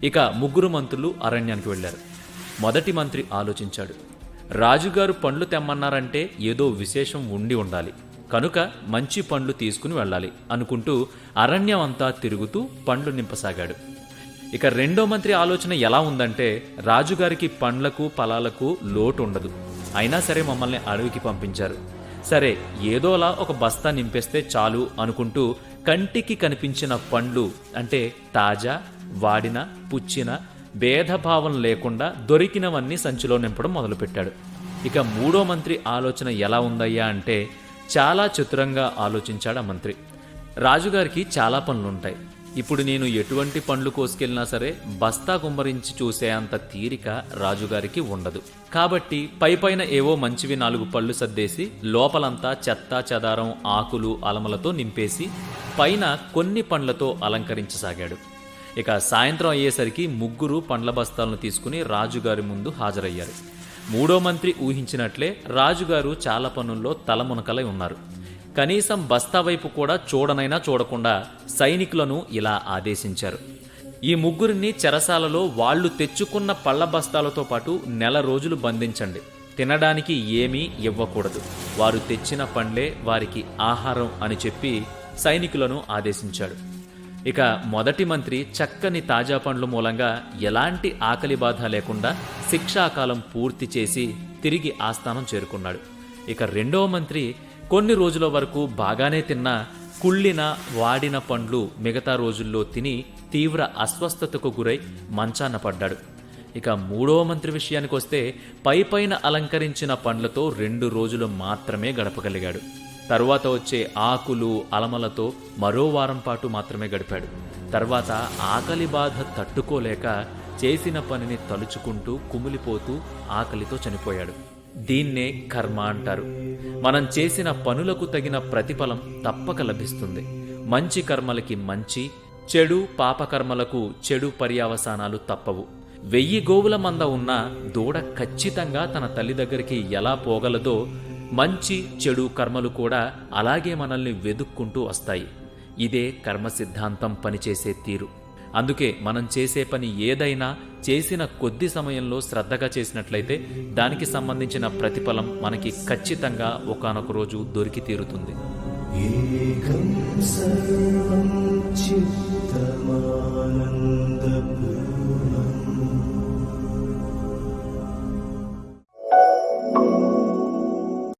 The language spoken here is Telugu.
ఇక ముగ్గురు మంత్రులు అరణ్యానికి వెళ్లారు. మొదటి మంత్రి ఆలోచించాడు. రాజుగారు పండ్లు తెమ్మన్నారంటే ఏదో విశేషం ఉండి ఉండాలి, కనుక మంచి పండ్లు తీసుకుని వెళ్ళాలి అనుకుంటూ అరణ్యం అంతా తిరుగుతూ పండ్లు నింపసాగాడు. ఇక రెండో మంత్రి ఆలోచన ఎలా ఉందంటే, రాజుగారికి పండ్లకు ఫలాలకు లోటు ఉండదు, అయినా సరే మమ్మల్ని అడవికి పంపించారు, సరే ఏదోలా ఒక బస్తా నింపేస్తే చాలు అనుకుంటూ కంటికి కనిపించిన పండ్లు అంటే తాజా, వాడిన, పుచ్చిన, భేదభావం లేకుండా దొరికినవన్నీ సంచిలో నింపడం మొదలుపెట్టాడు. ఇక మూడో మంత్రి ఆలోచన ఎలా ఉందయ్యా అంటే, చాలా చతురంగా ఆలోచించాడు ఆ మంత్రి. రాజుగారికి చాలా పనులుంటాయి, ఇప్పుడు నేను ఎటువంటి పండ్లు కోసుకెళ్ళినా సరే బస్తా గుమ్మరించి చూసే అంత తీరిక రాజుగారికి ఉండదు. కాబట్టి పైపైన ఏవో మంచివి 4 పళ్ళు సర్దేసి లోపలంతా చెత్త చెదారం, ఆకులు, అలమలతో నింపేసి పైన కొన్ని పండ్లతో అలంకరించసాగాడు. ఇక సాయంత్రం అయ్యేసరికి ముగ్గురు పండ్ల బస్తాలను తీసుకుని రాజుగారి ముందు హాజరయ్యారు. మూడో మంత్రి ఊహించినట్లే రాజుగారు చాలా పనుల్లో తలమునకలై ఉన్నారు. కనీసం బస్తా వైపు కూడా చూడనైనా చూడకుండా సైనికులను ఇలా ఆదేశించారు. ఈ ముగ్గురిని చెరసాలలో వాళ్లు తెచ్చుకున్న పళ్ల బస్తాలతో పాటు 1 నెల రోజులు బంధించండి, తినడానికి ఏమీ ఇవ్వకూడదు, వారు తెచ్చిన పండ్లే వారికి ఆహారం అని చెప్పి సైనికులను ఆదేశించాడు. ఇక మొదటి మంత్రి చక్కని తాజా పండ్ల మూలంగా ఎలాంటి ఆకలి బాధ లేకుండా శిక్షాకాలం పూర్తి చేసి తిరిగి ఆస్థానం చేరుకున్నాడు. ఇక రెండవ మంత్రి కొన్ని రోజుల వరకు బాగానే తిన్నా కుళ్ళిన, వాడిన పండ్లు మిగతా రోజుల్లో తిని తీవ్ర అస్వస్థతకు గురై మంచాన పడ్డాడు. ఇక మూడవ మంత్రి విషయానికి వస్తే పైపైన అలంకరించిన పండ్లతో 2 రోజులు మాత్రమే గడపగలిగాడు. తరువాత వచ్చే ఆకులు, అలమలతో మరో వారం పాటు మాత్రమే గడిపాడు. తర్వాత ఆకలి బాధ తట్టుకోలేక చేసిన పనిని తలుచుకుంటూ కుమిలిపోతూ ఆకలితో చనిపోయాడు. దీన్నే కర్మ అంటారు. మనం చేసిన పనులకు తగిన ప్రతిఫలం తప్పక లభిస్తుంది. మంచి కర్మలకి మంచి, చెడు పాపకర్మలకు చెడు పర్యావసానాలు తప్పవు. 1000 గోవుల మంద ఉన్న దూడ ఖచ్చితంగా తన తల్లి దగ్గరికి ఎలా పోగలదో మంచి చెడు కర్మలు కూడా అలాగే మనల్ని వెదుక్కుంటూ వస్తాయి. ఇదే కర్మ సిద్ధాంతం పనిచేసే తీరు. అందుకే మనం చేసే పని ఏదైనా చేసిన కొద్ది సమయంలో శ్రద్ధగా చేసినట్లయితే దానికి సంబంధించిన ప్రతిఫలం మనకి ఖచ్చితంగా ఒకానొక రోజు దొరికి తీరుతుంది. ఏకం సర్వం చిత్తమానందపూర్ణం